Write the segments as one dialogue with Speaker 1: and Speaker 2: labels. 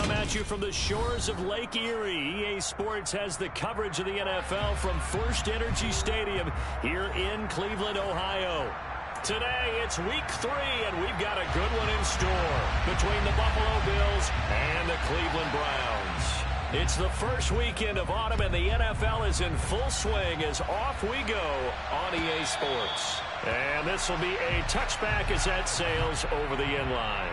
Speaker 1: come at you from the shores of Lake Erie. EA Sports has the coverage of the NFL from First Energy Stadium here in Cleveland, Ohio. Today, it's week 3, and we've got a good one in store between the Buffalo Bills and the Cleveland Browns. It's the first weekend of autumn, and the NFL is in full swing as off we go on EA Sports. And this will be a touchback as that sails over the end line.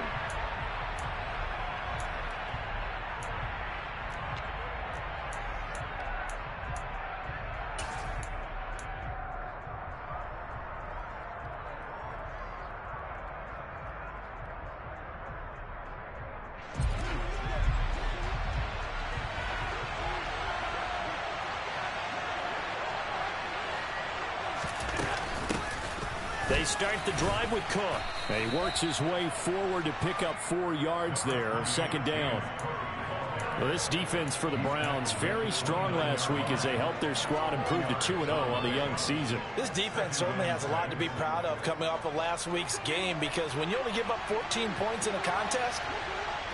Speaker 1: They start the drive with Cook. He works his way forward to pick up 4 yards there. Second down. Well, this defense for the Browns, very strong last week as they helped their squad improve to 2-0 on the young season.
Speaker 2: This defense certainly has a lot to be proud of coming off of last week's game, because when you only give up 14 points in a contest,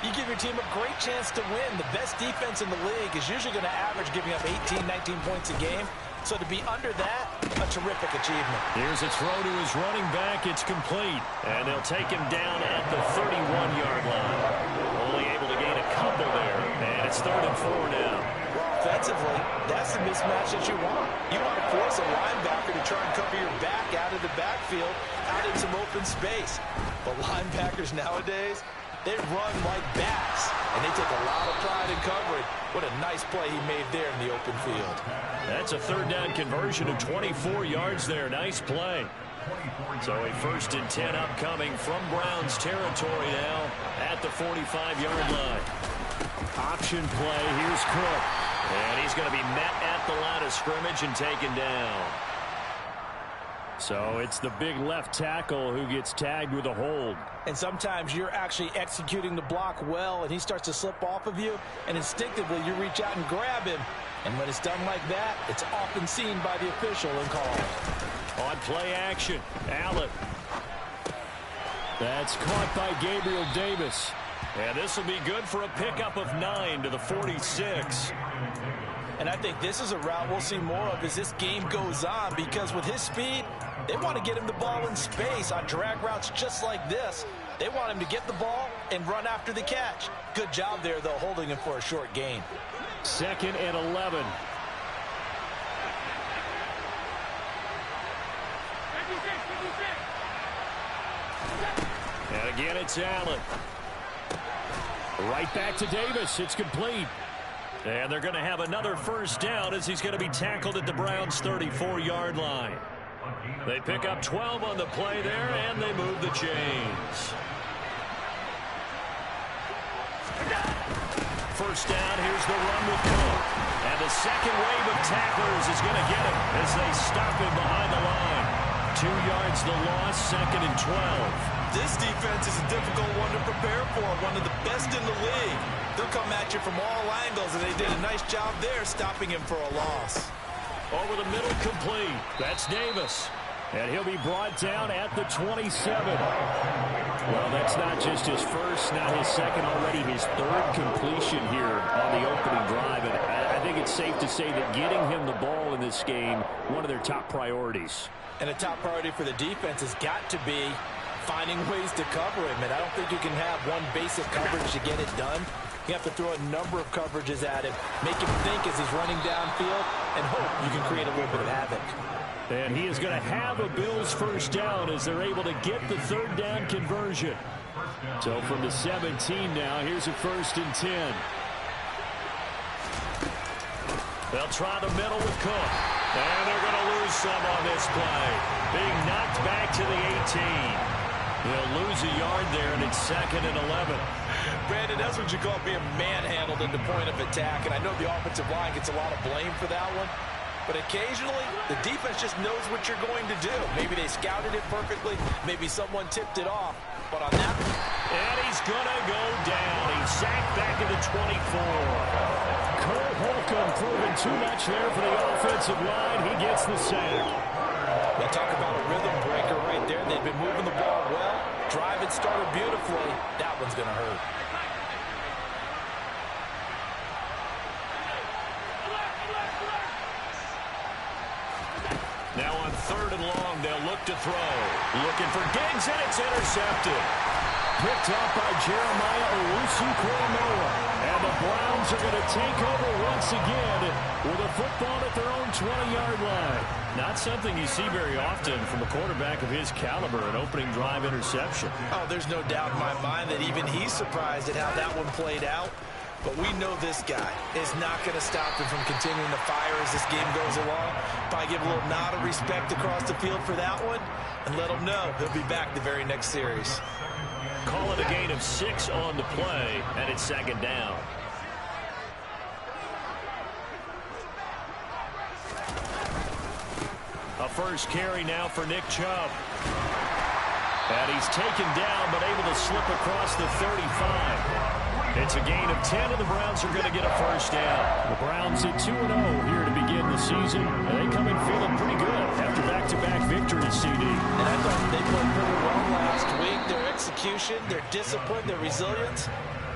Speaker 2: you give your team a great chance to win. The best defense in the league is usually going to average giving up 18, 19 points a game. So to be under that, a terrific achievement. Here's a throw to his running back. It's complete. And they'll take him down at the 31-yard line. Only able to gain a couple there. And it's 3rd and 4 now. Well, offensively, that's the mismatch that you want. You want to force a linebacker to try and cover your back out of the backfield, out in some open space. But linebackers nowadays, they run like bats, and they take a lot of pride in covering. What a nice play he made there in the open field. That's a 3rd down conversion of 24 yards there. Nice play. So a 1st and 10 upcoming from Browns territory now at the 45-yard line. Option play. Here's Cook. And he's going to be met at the line of scrimmage and taken down. So it's the big left tackle who gets tagged with a hold. And sometimes you're actually executing the block well, and he starts to slip off of you, and instinctively you reach out and grab him. And when it's done like that, it's often seen by the official and called. On play action, Allen. That's caught by Gabriel Davis. And this will be good for a pickup of 9 to the 46. And I think this is a route we'll see more of as this game goes on, because with his speed, they want to get him the ball in space on drag routes just like this. They want him to get the ball and run after the catch. Good job there, though, holding him for a short gain. 2nd and 11. And again, it's Allen. Right back to Davis. It's complete. And they're going to have another 1st down as he's going to be tackled at the Browns' 34-yard line. They pick up 12 on the play there, and they move the chains. 1st down, here's the run with Cook. And the second wave of tacklers is going to get him as they stop him behind the line. 2 yards the loss, 2nd and 12. This defense is a difficult one to prepare for, one of the best in the league. They'll come at you from all angles, and they did a nice job there stopping him for a loss. Over the middle, complete. That's Davis. And he'll be brought down at the 27. Well, that's not just his first, not his second, already his 3rd completion here on the opening drive. And I think it's safe to say that getting him the ball in this game, one of their top priorities. And a top priority for the defense has got to be finding ways to cover him. And I don't think you can have one basic coverage to get it done. You have to throw a number of coverages at him, make him think as he's running downfield, and hope you can create a little bit of havoc. And he is going to have a Bills 1st down as they're able to get the 3rd down conversion. So from the 17 now, here's a 1st and 10. They'll try the middle with Cook. And they're going to lose some on this play. Being knocked back to the 18. He'll lose a yard there, and it's 2nd and 11. Brandon, that's what you call being manhandled at the point of attack. And I know the offensive line gets a lot of blame for that one. But occasionally, the defense just knows what you're going to do. Maybe they scouted it perfectly. Maybe someone tipped it off. But on that, and he's going to go down. He's sacked back at the 24. Cole Holcomb proving too much there for the offensive line. He gets the sack. We'll talk about a rhythm breaker right there. They've been moving the ball well. Drive had started beautifully. That one's going to hurt.
Speaker 1: Now on 3rd and long, they'll look to throw. Looking for Diggs, and it's intercepted. Picked up by Jeremiah Owusu-Koramoah. And the Browns are going to take over once again with a football at their own 20-yard line. Not something you see very often from a quarterback of his caliber, an opening drive interception.
Speaker 3: Oh, there's no doubt in my mind that even he's surprised at how that one played out. But we know this guy is not going to stop him from continuing to fire as this game goes along. Probably give a little nod of respect across the field for that one and let him know he'll be back the very next series.
Speaker 1: Call it a gain of 6 on the play, and it's 2nd down. A first carry now for Nick Chubb. And he's taken down, but able to slip across the 35. It's a gain of 10, and the Browns are going to get a first down. The Browns at 2-0 here to begin the season. And they come in feeling pretty good after back-to-back victories, CD.
Speaker 3: And I thought they played pretty well last week. Their execution, their discipline, their resilience,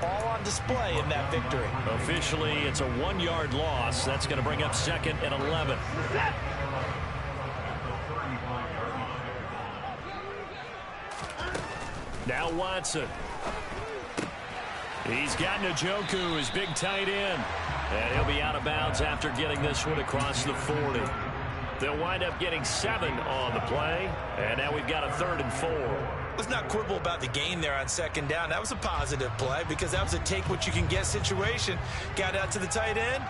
Speaker 3: all on display in that victory.
Speaker 1: Officially, it's a 1-yard loss. That's going to bring up 2nd and 11. Now Watson. He's got Njoku, his big tight end. And he'll be out of bounds after getting this one across the 40. They'll wind up getting 7 on the play. And now we've got a 3rd and 4.
Speaker 3: Let's not quibble about the gain there on 2nd down. That was a positive play because that was a take-what-you-can-get situation. Got out to the tight end.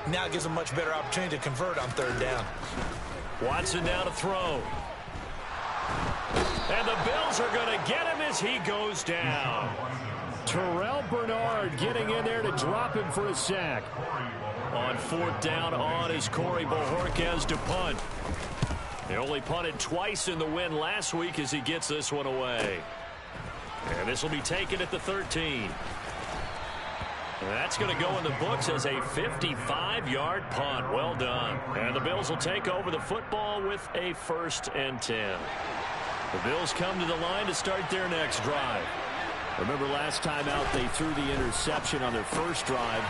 Speaker 3: Now it gives a much better opportunity to convert on 3rd down.
Speaker 1: Watson down to throw. And the Bills are going to get him as he goes down. Terrell Bernard getting in there to drop him for a sack. On 4th down on is Corey Bojorquez to punt. He only punted twice in the win last week as he gets this one away. And this will be taken at the 13. And that's going to go in the books as a 55-yard punt. Well done. And the Bills will take over the football with a 1st and 10. The Bills come to the line to start their next drive. Remember last time out they threw the interception on their first drive.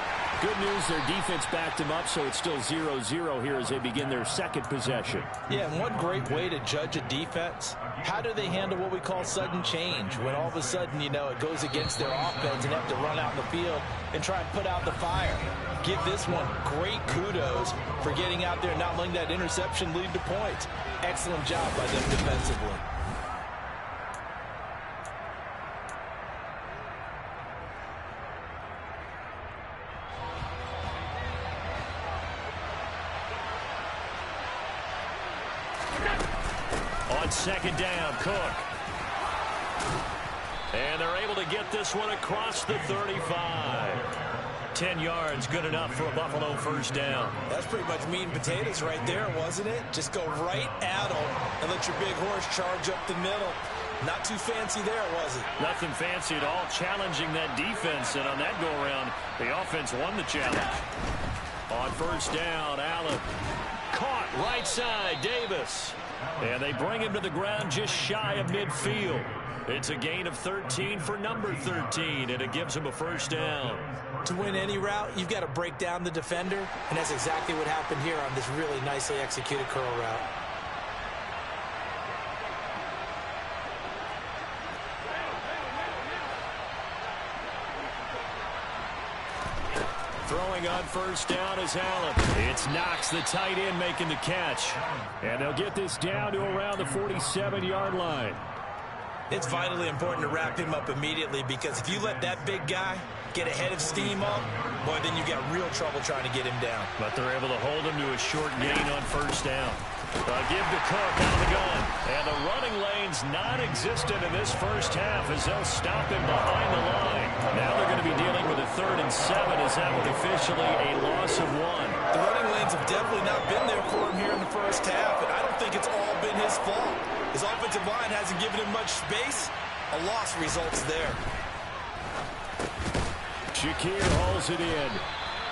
Speaker 1: Good news, their defense backed them up, so it's still 0-0 here as they begin their 2nd possession.
Speaker 3: Yeah, and one great way to judge a defense, how do they handle what we call sudden change? When all of a sudden, you know, it goes against their offense and have to run out in the field and try and put out the fire. Give this one great kudos for getting out there and not letting that interception lead to points. Excellent job by them defensively.
Speaker 1: On 2nd down, Cook. And they're able to get this one across the 35. 10 yards, good enough for a Buffalo first down.
Speaker 3: That's pretty much meat and potatoes right there, wasn't it? Just go right at them and let your big horse charge up the middle. Not too fancy there, was it?
Speaker 1: Nothing fancy at all, challenging that defense. And on that go-around, the offense won the challenge. On 1st down, Allen. Caught right side, Davis. And they bring him to the ground just shy of midfield. It's a gain of 13 for number 13, and it gives him a first down.
Speaker 3: To win any route, you've got to break down the defender, and that's exactly what happened here on this really nicely executed curl route.
Speaker 1: Throwing on 1st down is Allen. It's Knox, the tight end, making the catch. And they'll get this down to around the 47-yard line.
Speaker 3: It's vitally important to wrap him up immediately because if you let that big guy get ahead of steam up, boy, then you got real trouble trying to get him down.
Speaker 1: But they're able to hold him to a short gain on 1st down. Give to Cook out of the gun. And the running lane's non-existent in this first half as they'll stop him behind the line. Now they're going to be dealing with a 3rd and 7 as that one officially a loss of 1.
Speaker 3: The running lanes have definitely not been there for him here in the first half, and I don't think it's all been his fault. His offensive line hasn't given him much space. A loss results there.
Speaker 1: Shakir hauls it in.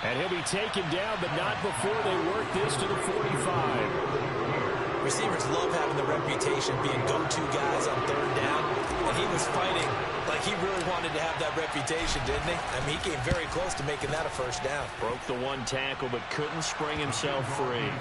Speaker 1: And he'll be taken down, but not before they work this to the 45.
Speaker 3: Receivers love having the reputation being go-to guys on 3rd down, and he was fighting like he really wanted to have that reputation, didn't he? I mean, he came very close to making that a first down.
Speaker 1: Broke the 1 tackle, but couldn't spring himself free.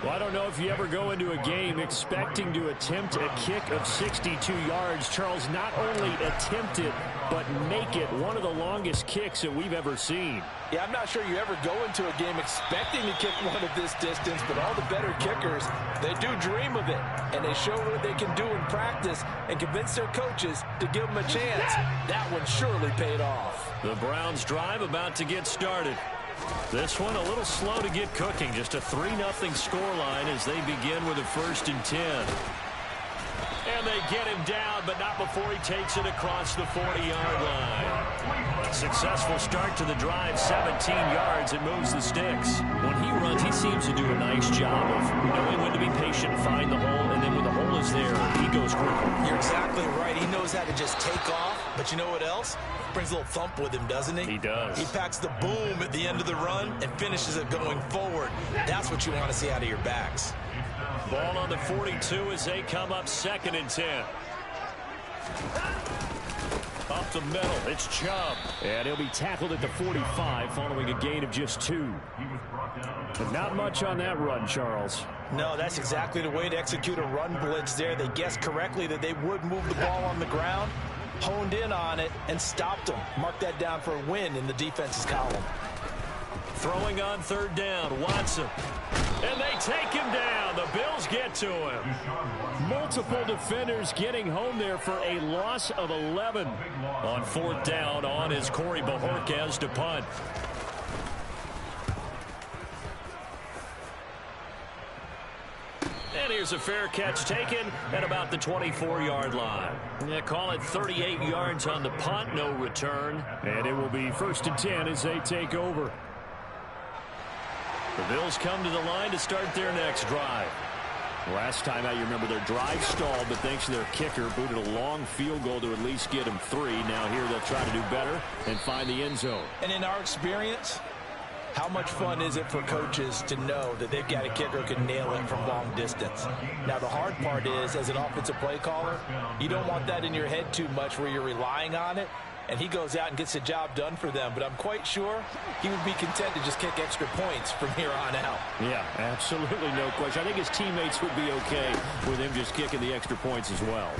Speaker 1: Well, I don't know if you ever go into a game expecting to attempt a kick of 62 yards. Charles, not only attempt it, but make it one of the longest kicks that we've ever seen.
Speaker 3: Yeah, I'm not sure you ever go into a game expecting to kick one of this distance, but all the better kickers, they do dream of it, and they show what they can do in practice and convince their coaches to give them a chance. That one surely paid off.
Speaker 1: The Browns drive about to get started. This one a little slow to get cooking. Just a 3-0 scoreline as they begin with a 1st and 10. And they get him down, but not before he takes it across the 40-yard line. Successful start to the drive, 17 yards. It moves the sticks. When he runs, he seems to do a nice job of knowing when to be patient, find the hole, and then when the hole is there, he goes quicker.
Speaker 3: You're exactly right. He knows how to just take off, but you know what else? Brings a little thump with him, doesn't he?
Speaker 1: He does.
Speaker 3: He packs the boom at the end of the run and finishes it going forward. That's what you want to see out of your backs.
Speaker 1: Ball on the 42 as they come up 2nd and 10. Up the middle, it's Chubb. And he'll be tackled at the 45 following a gain of just 2. But not much on that run, Charles.
Speaker 3: No, that's exactly the way to execute a run blitz there. They guessed correctly that they would move the ball on the ground, honed in on it, and stopped them. Mark that down for a win in the defense's column.
Speaker 1: Throwing on 3rd down, Watson. And they take him down. The Bills get to him. Multiple defenders getting home there for a loss of 11. On 4th down, on is Corey Bojorquez to punt. And here's a fair catch taken at about the 24-yard line. Yeah, call it 38 yards on the punt, no return. And it will be 1st and 10 as they take over. The Bills come to the line to start their next drive. Last time out, you remember their drive stalled, but thanks to their kicker, booted a long field goal to at least get them 3. Now here they'll try to do better and find the end zone.
Speaker 3: And in our experience, how much fun is it for coaches to know that they've got a kicker who can nail it from long distance? Now, the hard part is, as an offensive play caller, you don't want that in your head too much where you're relying on it, and he goes out and gets the job done for them. But I'm quite sure he would be content to just kick extra points from here on out.
Speaker 1: Yeah, absolutely no question. I think his teammates would be okay with him just kicking the extra points as well.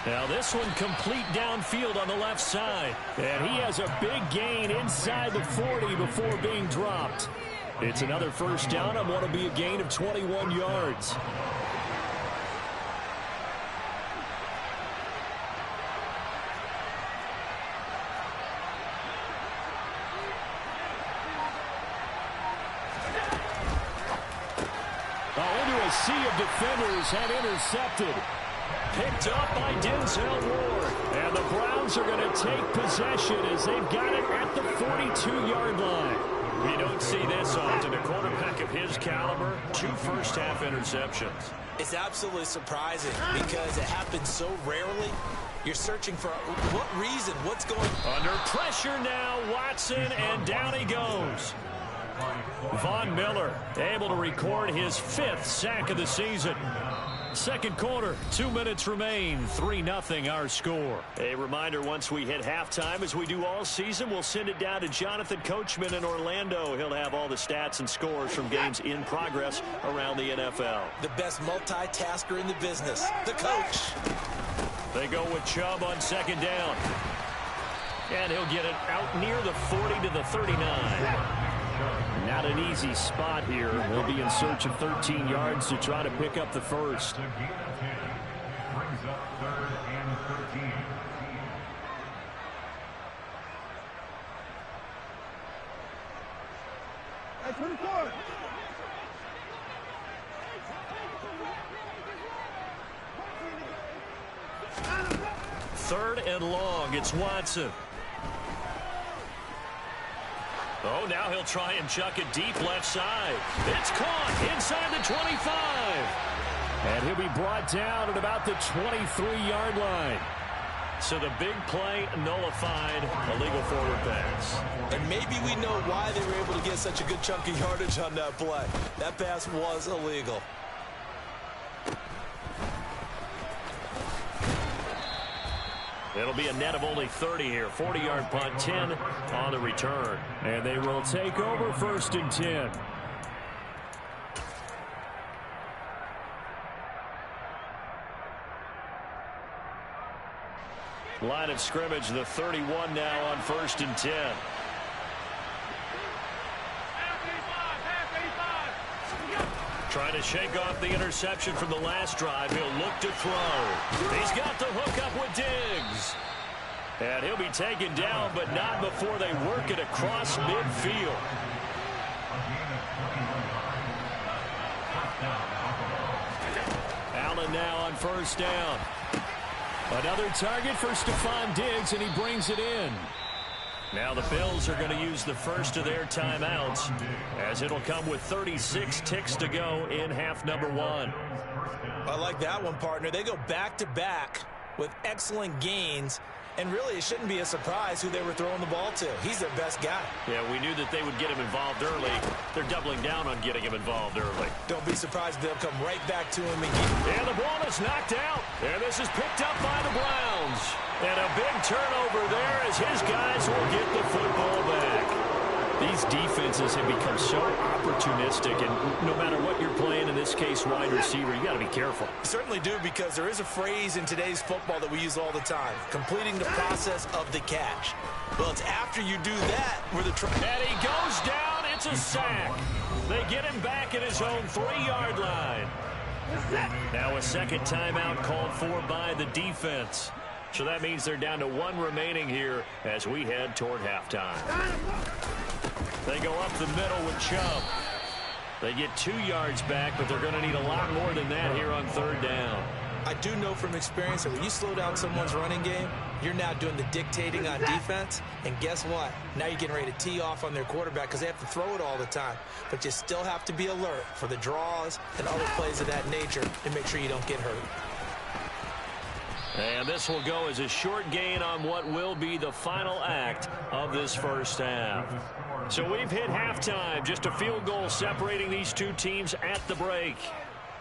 Speaker 1: Now this one complete downfield on the left side. And he has a big gain inside the 40 before being dropped. It's another 1st down on what will be a gain of 21 yards. A sea of defenders have intercepted. Picked up by Denzel Ward. And the Browns are going to take possession as they've got it at the 42-yard line. You don't see this often. A quarterback of his caliber, 2 first-half interceptions.
Speaker 3: It's absolutely surprising because it happens so rarely. You're searching for what reason, what's going on.
Speaker 1: Under pressure now, Watson, and down he goes. Von Miller able to record his 5th sack of the season. 2nd quarter, 2 minutes remain, 3-0 our score. A reminder, once we hit halftime, as we do all season, we'll send it down to Jonathan Coachman in Orlando. He'll have all the stats and scores from games in progress around the NFL.
Speaker 3: The best multitasker in the business, the coach.
Speaker 1: They go with Chubb on 2nd down. And he'll get it out near the 40 to the 39. Not an easy spot here. They'll be in search of 13 yards to try to pick up the 1st.
Speaker 2: Brings up 3rd and 13.
Speaker 4: At 24.
Speaker 1: Third and long. It's Watson. Oh, now he'll try and chuck it deep left side. It's caught inside the 25. And he'll be brought down at about the 23-yard line. So the big play nullified, illegal forward pass.
Speaker 3: And maybe we know why they were able to get such a good chunk of yardage on that play. That pass was illegal.
Speaker 1: It'll be a net of only 30 here. 40-yard punt, 10 on the return. And they will take over 1st and 10. Line of scrimmage, the 31 now on 1st and 10. Trying to shake off the interception from the last drive. He'll look to throw. He's got the hook up with Diggs. And he'll be taken down, but not before they work it across midfield. Allen now on 1st down. Another target for Stephon Diggs, and he brings it in. Now the Bills are going to use the first of their timeouts, as it'll come with 36 ticks to go in half number 1.
Speaker 3: I like that one, partner. They go back-to-back with excellent gains. And really, it shouldn't be a surprise who they were throwing the ball to. He's their best guy.
Speaker 1: Yeah, we knew that they would get him involved early. They're doubling down on getting him involved early.
Speaker 3: Don't be surprised if they'll come right back to him again.
Speaker 1: And the ball is knocked out. And this is picked up by the Browns. And a big turnover there as his guys will get the football back. These defenses have become so opportunistic, and no matter what you're playing, in this case wide receiver, you got to be careful.
Speaker 3: You certainly do, because there is a phrase in today's football that we use all the time: completing the process of the catch. Well, it's after you do that where the
Speaker 1: and he goes down. It's a sack. They get him back at his own 3-yard line. Now a second timeout called for by the defense. So that means they're down to 1 remaining here as we head toward halftime. They go up the middle with Chubb. They get 2 yards back, but they're going to need a lot more than that here on 3rd down.
Speaker 3: I do know from experience that when you slow down someone's running game, you're now doing the dictating on defense. And guess what? Now you're getting ready to tee off on their quarterback because they have to throw it all the time. But you still have to be alert for the draws and other plays of that nature to make sure you don't get hurt.
Speaker 1: And this will go as a short gain on what will be the final act of this first half. So we've hit halftime. Just a field goal separating these two teams at the break.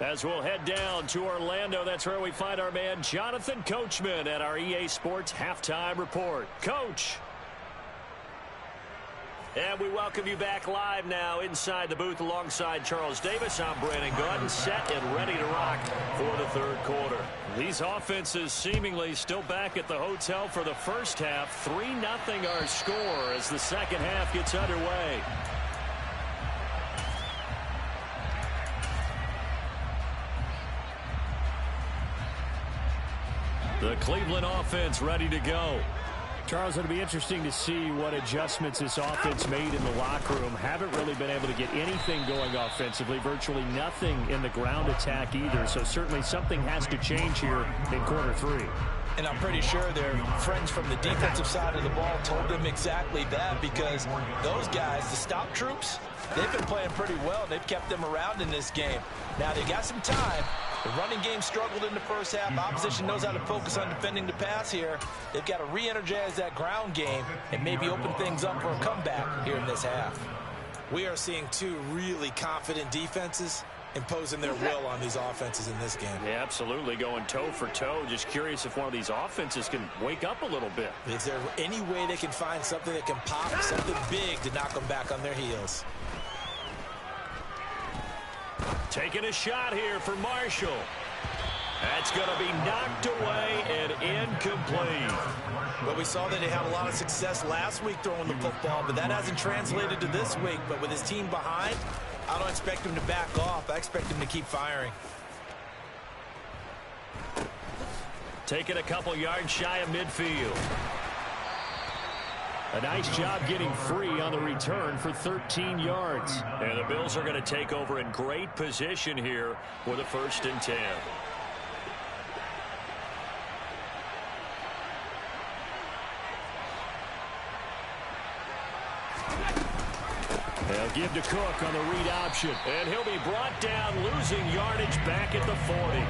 Speaker 1: As we'll head down to Orlando, that's where we find our man Jonathan Coachman at our EA Sports Halftime Report. Coach. And we welcome you back live now inside the booth alongside Charles Davis. I'm Brandon Gaudin, set and ready to rock for the 3rd quarter. These offenses seemingly still back at the hotel for the first half. 3-0 our score as the second half gets underway. The Cleveland offense ready to go. Charles, it'll be interesting to see what adjustments this offense made in the locker room. Haven't really been able to get anything going offensively, virtually nothing in the ground attack either. So certainly something has to change here in quarter 3.
Speaker 3: And I'm pretty sure their friends from the defensive side of the ball told them exactly that, because those guys, the stop troops, they've been playing pretty well. They've kept them around in this game. Now they got some time. The running game struggled in the first half. Opposition knows how to focus on defending the pass here. They've got to re-energize that ground game and maybe open things up for a comeback here in this half. We are seeing 2 really confident defenses imposing their will on these offenses in this game.
Speaker 1: Yeah, absolutely, going toe for toe. Just curious if one of these offenses can wake up a little bit.
Speaker 3: Is there any way they can find something that can pop, something big to knock them back on their heels?
Speaker 1: Taking a shot here for Marshall. That's going to be knocked away and incomplete.
Speaker 3: Well, we saw that he had a lot of success last week throwing the football, but that hasn't translated to this week. But with his team behind, I don't expect him to back off. I expect him to keep firing.
Speaker 1: Taking a couple yards shy of midfield. A nice job getting free on the return for 13 yards. And the Bills are going to take over in great position here for the 1st and 10. They'll give to Cook on the read option. And he'll be brought down, losing yardage back at the 40.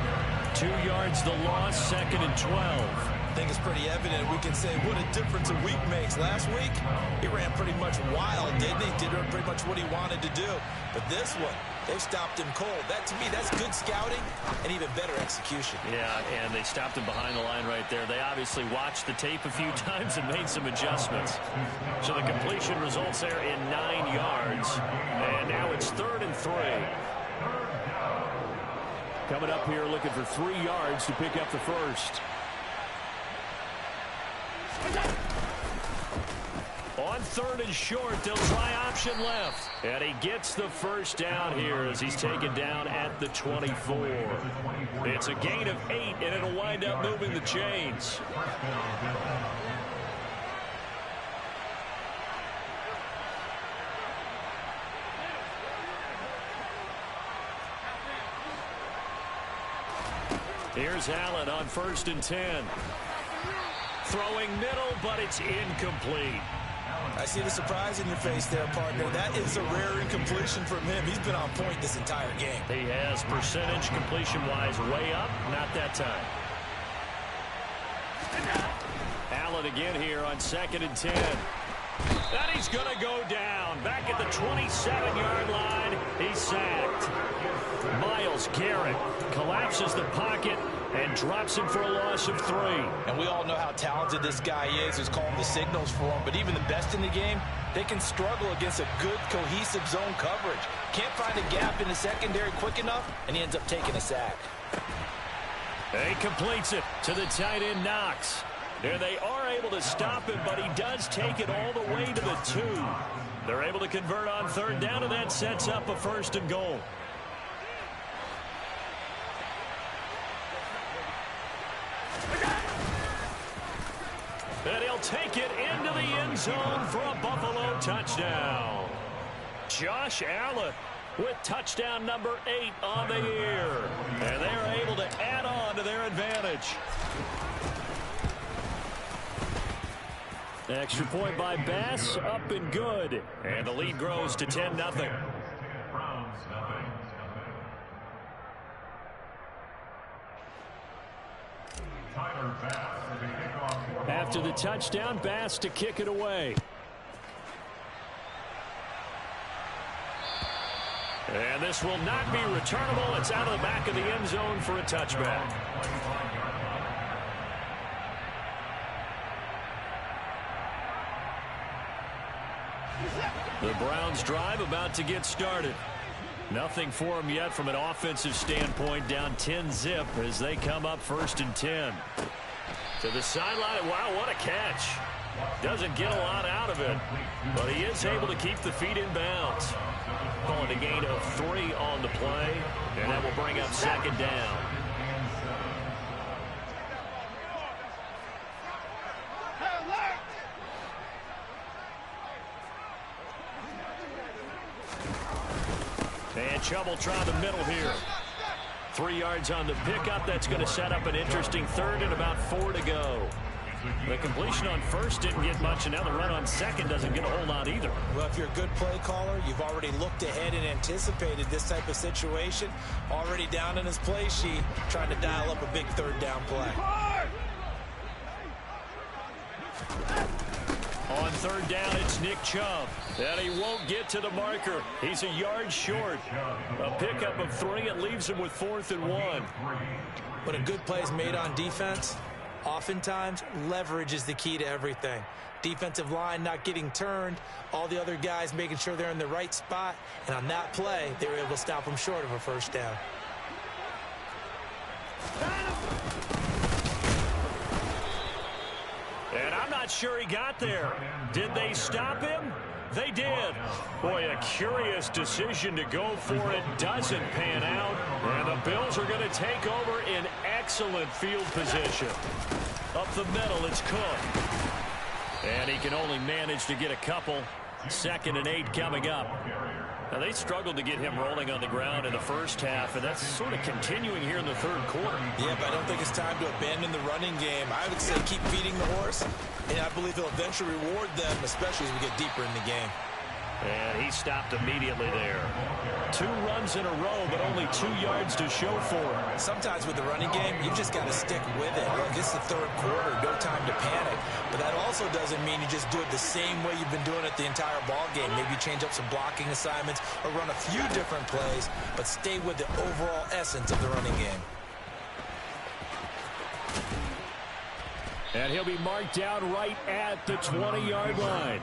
Speaker 1: 2 yards the loss, 2nd and 12.
Speaker 3: I think it's pretty evident. We can say what a difference a week makes. Last week, he ran pretty much wild, didn't he? Did pretty much what he wanted to do. But this one, they stopped him cold. That, to me, that's good scouting and even better execution.
Speaker 1: Yeah, and they stopped him behind the line right there. They obviously watched the tape a few times and made some adjustments. So the completion results there in 9 yards. And now it's 3rd and 3. Coming up here looking for 3 yards to pick up the first. On 3rd and short, they'll try option left. And he gets the first down here as he's taken down at the 24. It's a gain of 8, and it'll wind up moving the chains. Here's Allen on 1st and 10. Throwing middle, but it's incomplete.
Speaker 3: I see the surprise in your face there, partner. That is a rare incompletion from him. He's been on point this entire game.
Speaker 1: He has percentage completion-wise way up. Not that time. Allen again here on 2nd and 10. And he's going to go down. Back at the 27-yard line, he's sacked. Myles Garrett collapses the pocket and drops him for a loss of 3.
Speaker 3: And we all know how talented this guy is, who's calling the signals for him. But even the best in the game, they can struggle against a good, cohesive zone coverage. Can't find a gap in the secondary quick enough, and he ends up taking a sack.
Speaker 1: He completes it to the tight end, Knox. And they are able to stop him, but he does take it all the way to the 2. They're able to convert on 3rd down, and that sets up a 1st and goal. And he'll take it into the end zone for a Buffalo touchdown. Josh Allen with touchdown number 8 on the year. And they're able to add on to their advantage. Extra point by Bass, up and good. And the lead grows to 10-0. After the touchdown, Bass to kick it away. And this will not be returnable. It's out of the back of the end zone for a touchback. The Browns drive about to get started. Nothing for them yet from an offensive standpoint. Down 10-zip as they come up 1st and 10. To the sideline. Wow, what a catch. Doesn't get a lot out of it, but he is able to keep the feet in bounds. Calling a gain of 3 on the play, and that will bring up 2nd down. And Chubb try the middle here. 3 yards on the pickup. That's going to set up an interesting 3rd and about 4 to go. The completion on 1st didn't get much, and now the run on 2nd doesn't get a whole lot either.
Speaker 3: Well, if you're a good play caller, you've already looked ahead and anticipated this type of situation. Already down in his play sheet, trying to dial up a big 3rd down play.
Speaker 1: On 3rd down, it's Nick Chubb. And he won't get to the marker. He's a yard short. A pickup of 3. It leaves him with 4th and 1.
Speaker 3: When a good play is made on defense, oftentimes leverage is the key to everything. Defensive line not getting turned, all the other guys making sure they're in the right spot, and on that play, they were able to stop them short of a 1st down.
Speaker 1: And I'm not sure he got there. Did they stop him? They did. Boy, a curious decision to go for it. Doesn't pan out. And the Bills are going to take over in excellent field position. Up the middle, it's Cook. And he can only manage to get a couple. 2nd and 8 coming up. Now, they struggled to get him rolling on the ground in the 1st half, and that's sort of continuing here in the 3rd quarter.
Speaker 3: Yeah, but I don't think it's time to abandon the running game. I would say keep feeding the horse, and I believe they'll eventually reward them, especially as we get deeper in the game.
Speaker 1: And he stopped immediately there. 2 runs in a row, but only 2 yards to show for it.
Speaker 3: Sometimes with the running game, you've just got to stick with it. Look, it's the 3rd quarter, no time to panic. But that also doesn't mean you just do it the same way you've been doing it the entire ball game. Maybe change up some blocking assignments or run a few different plays, but stay with the overall essence of the running game.
Speaker 1: And he'll be marked down right at the 20-yard line.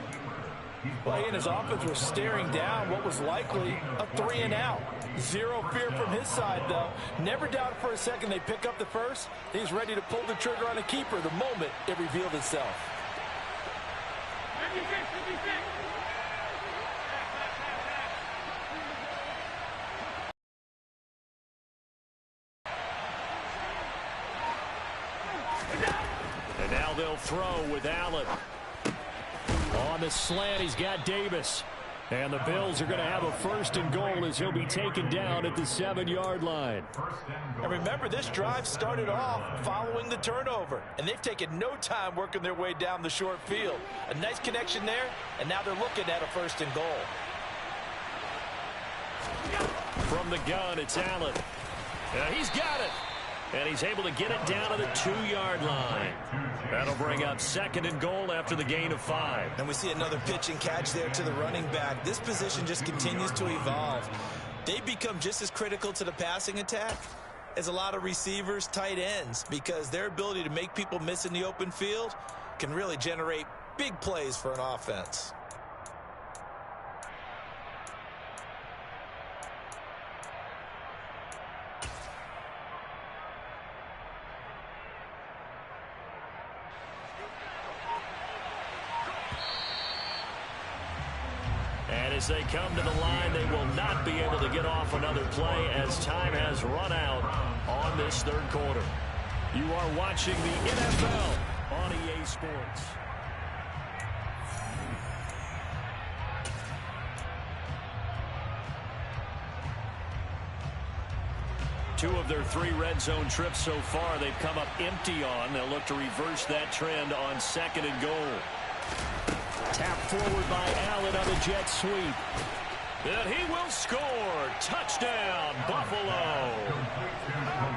Speaker 4: Well, he and his offense were staring down what was likely a 3 and out. Zero fear from his side, though. Never doubted for a second they pick up the 1st. He's ready to pull the trigger on a keeper the moment it revealed itself.
Speaker 1: And now they'll throw with Allen. On the slant, he's got Davis. And the Bills are going to have a 1st and goal as he'll be taken down at the 7-yard line.
Speaker 4: And remember, this drive started off following the turnover. And they've taken no time working their way down the short field. A nice connection there, and now they're looking at a 1st and goal.
Speaker 1: From the gun, it's Allen. He's got it. And he's able to get it down to the 2-yard line. That'll bring up 2nd and goal after the gain of 5.
Speaker 3: And we see another pitch and catch there to the running back. This position just continues to evolve. They become just as critical to the passing attack as a lot of receivers, tight ends, because their ability to make people miss in the open field can really generate big plays for an offense.
Speaker 1: As they come to the line, they will not be able to get off another play as time has run out on this 3rd quarter. You are watching the NFL on EA Sports. Two of their 3 red zone trips so far they've come up empty on. They'll look to reverse that trend on 2nd and goal. Tap forward by Allen on a jet sweep. And he will score. Touchdown, Buffalo.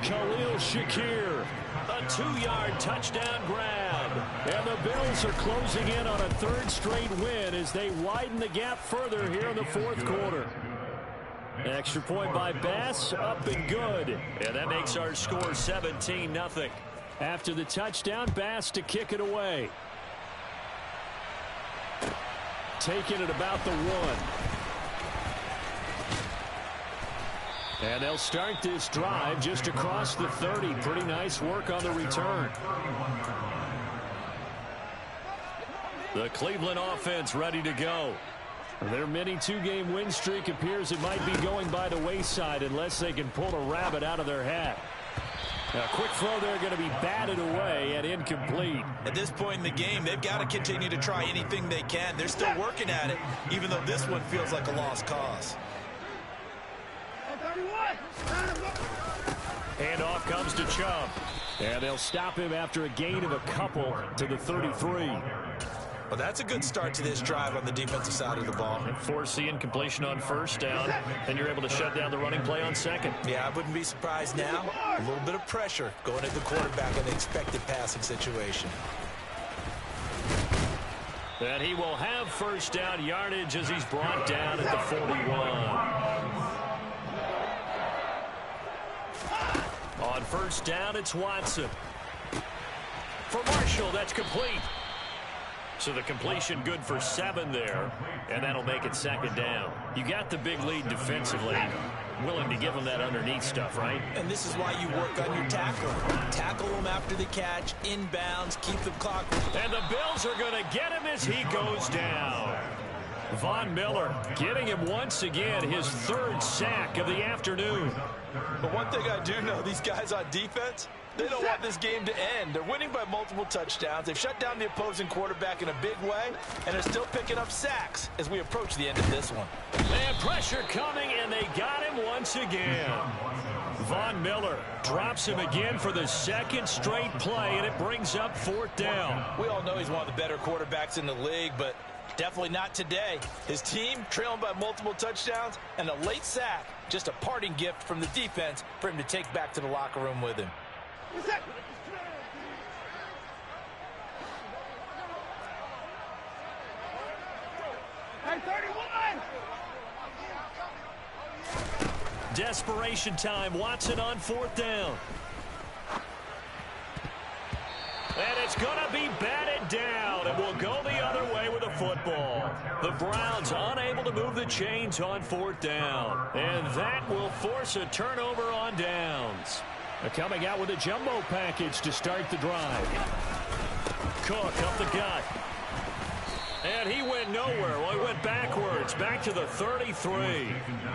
Speaker 1: Khalil Shakir, a 2-yard touchdown grab. And the Bills are closing in on a 3rd straight win as they widen the gap further here in the 4th quarter. Extra point by Bass, up and good. And that makes our score 17-0. After the touchdown, Bass to kick it away. Taking it about the 1. And they'll start this drive just across the 30. Pretty nice work on the return. The Cleveland offense ready to go. Their mini 2-game win streak appears it might be going by the wayside unless they can pull a rabbit out of their hat. A quick throw there going to be batted away and incomplete.
Speaker 3: At this point in the game, they've got to continue to try anything they can. They're still working at it, even though this one feels like a lost cause.
Speaker 1: Handoff comes to Chubb. And they'll stop him after a gain of a couple to the 33.
Speaker 3: Well, that's a good start to this drive on the defensive side of the ball.
Speaker 1: And force the incompletion on 1st down, and you're able to shut down the running play on 2nd.
Speaker 3: Yeah, I wouldn't be surprised now. A little bit of pressure going at the quarterback in the expected passing situation.
Speaker 1: And he will have 1st down yardage as he's brought down at the 41. On 1st down, it's Watson. For Marshall, that's complete. So the completion good for 7 there, and that'll make it 2nd down. You got the big lead defensively. Willing to give them that underneath stuff, right?
Speaker 3: And this is why you work on your tackle. Tackle them after the catch, inbounds, keep the clock.
Speaker 1: And the Bills are going to get him as he goes down. Von Miller getting him once again, his 3rd sack of the afternoon.
Speaker 4: But one thing I do know, these guys on defense, they don't want this game to end. They're winning by multiple touchdowns. They've shut down the opposing quarterback in a big way, and they're still picking up sacks as we approach the end of this one.
Speaker 1: And pressure coming, and they got him once again. Von Miller drops him again for the 2nd straight play, and it brings up 4th down.
Speaker 4: We all know he's one of the better quarterbacks in the league, but definitely not today. His team trailing by multiple touchdowns, and a late sack, just a parting gift from the defense for him to take back to the locker room with him.
Speaker 1: Desperation time. Watson on 4th down. And it's going to be batted down, and we'll go the other way with the football. The Browns unable to move the chains on 4th down, and that will force a turnover on downs. They're coming out with a jumbo package to start the drive. Cook up the gut. And he went nowhere. Well, he went backwards, back to the 33.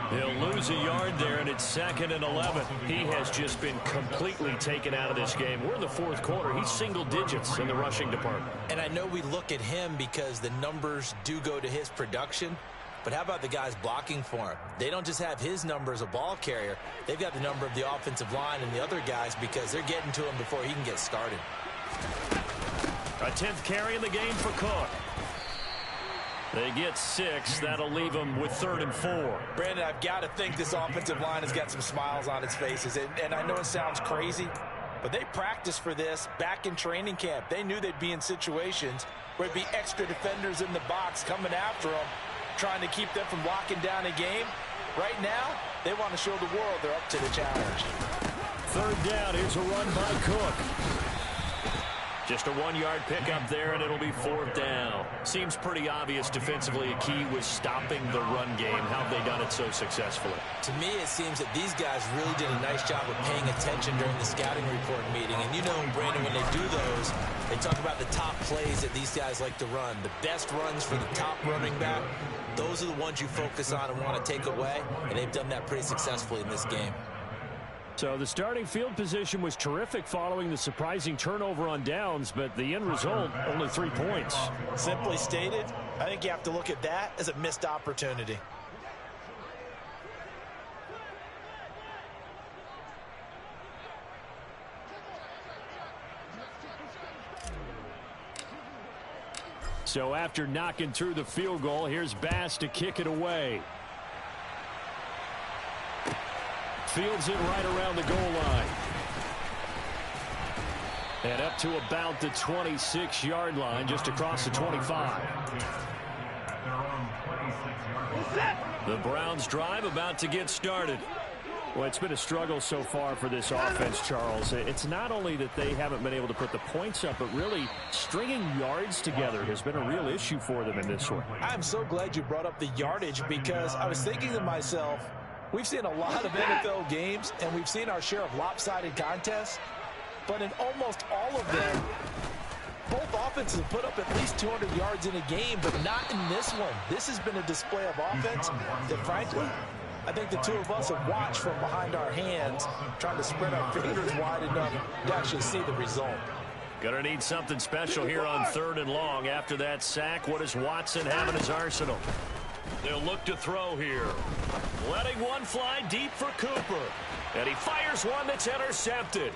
Speaker 1: He'll lose a yard there, and it's 2nd and 11. He has just been completely taken out of this game. We're in the 4th quarter. He's single digits in the rushing department.
Speaker 3: And I know we look at him because the numbers do go to his production. But how about the guys blocking for him? They don't just have his number as a ball carrier. They've got the number of the offensive line and the other guys because they're getting to him before he can get started.
Speaker 1: A 10th carry in the game for Cook. They get 6. That'll leave them with 3rd and 4.
Speaker 3: Brandon, I've got to think this offensive line has got some smiles on its faces. And I know it sounds crazy, but they practiced for this back in training camp. They knew they'd be in situations where it'd be extra defenders in the box coming after them, trying to keep them from locking down a game. Right now, they want to show the world they're up to the challenge.
Speaker 1: 3rd down. Here's a run by Cook. Just a 1-yard pickup there, and it'll be 4th down. Seems pretty obvious defensively a key was stopping the run game. How have they done it so successfully?
Speaker 3: To me, it seems that these guys really did a nice job of paying attention during the scouting report meeting. And you know, Brandon, when they do those, they talk about the top plays that these guys like to run. The best runs for the top running back, those are the ones you focus on and want to take away. And they've done that pretty successfully in this game.
Speaker 1: So the starting field position was terrific following the surprising turnover on downs, but the end result, only 3 points.
Speaker 3: Simply stated, I think you have to look at that as a missed opportunity.
Speaker 1: So after knocking through the field goal, here's Bass to kick it away. Fields it right around the goal line. And up to about the 26-yard line, just across the 25. The Browns drive about to get started. Well, it's been a struggle so far for this offense, Charles. It's not only that they haven't been able to put the points up, but really stringing yards together has been a real issue for them in this one.
Speaker 3: I'm so glad you brought up the yardage because I was thinking to myself, we've seen a lot of NFL games, and we've seen our share of lopsided contests. But in almost all of them, both offenses have put up at least 200 yards in a game, but not in this one. This has been a display of offense that, frankly, I think the two of us have watched from behind our hands, trying to spread our fingers wide enough to actually see the result.
Speaker 1: Gonna need something special here on 3rd and long. After that sack, what does Watson have in his arsenal? They'll look to throw here. Letting one fly deep for Cooper. And he fires one that's intercepted.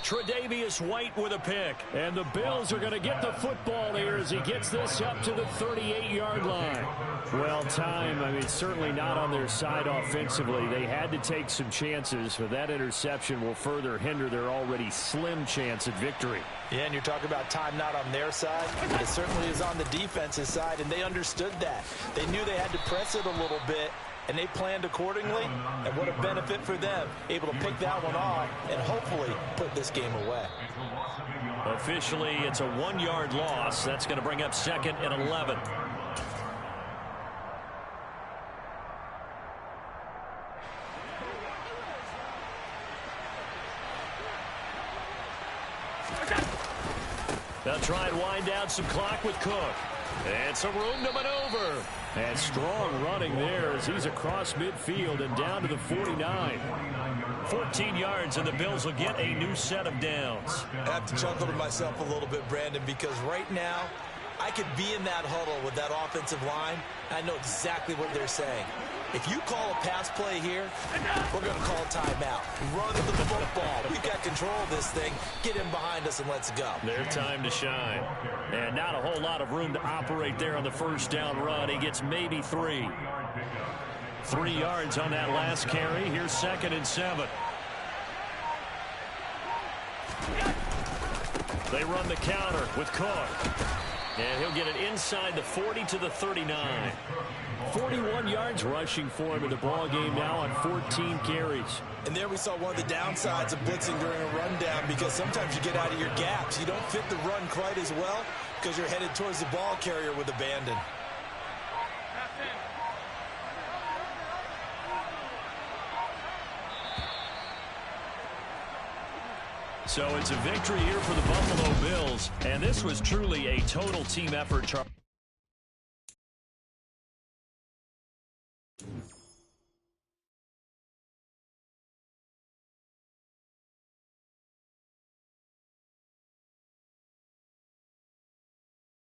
Speaker 1: Tre'Davious White with a pick. And the Bills are going to get the football here as he gets this up to the 38-yard line. Well, time, certainly not on their side offensively. They had to take some chances, but that interception will further hinder their already slim chance at victory.
Speaker 3: Yeah, and you're talking about time not on their side. It certainly is on the defense's side, and they understood that. They knew they had to press it a little bit, and they planned accordingly. And what a benefit for them, able to pick that one off and hopefully put this game away.
Speaker 1: Officially, it's a 1-yard loss. That's going to bring up 2nd and 11. They'll try and wind down some clock with Cook. And some room to maneuver. And strong running there as he's across midfield and down to the 49. 14 yards, and the Bills will get a new set of downs.
Speaker 3: I have to chuckle to myself a little bit, Brandon, because right now I could be in that huddle with that offensive line. I know exactly what they're saying. If you call a pass play here, we're going to call a timeout. Run the football. We've got control of this thing. Get in behind us and let's go.
Speaker 1: Their time to shine. And not a whole lot of room to operate there on the first down run. He gets maybe 3. 3 yards on that last carry. Here's 2nd and 7. They run the counter with Cook. And he'll get it inside the 40 to the 39. 41 yards rushing for him in the ball game now on 14 carries.
Speaker 3: And there we saw one of the downsides of blitzing during a rundown, because sometimes you get out of your gaps. You don't fit the run quite as well because you're headed towards the ball carrier with abandon. So
Speaker 1: it's a victory here for the Buffalo Bills, and this was truly a total team effort, Charles.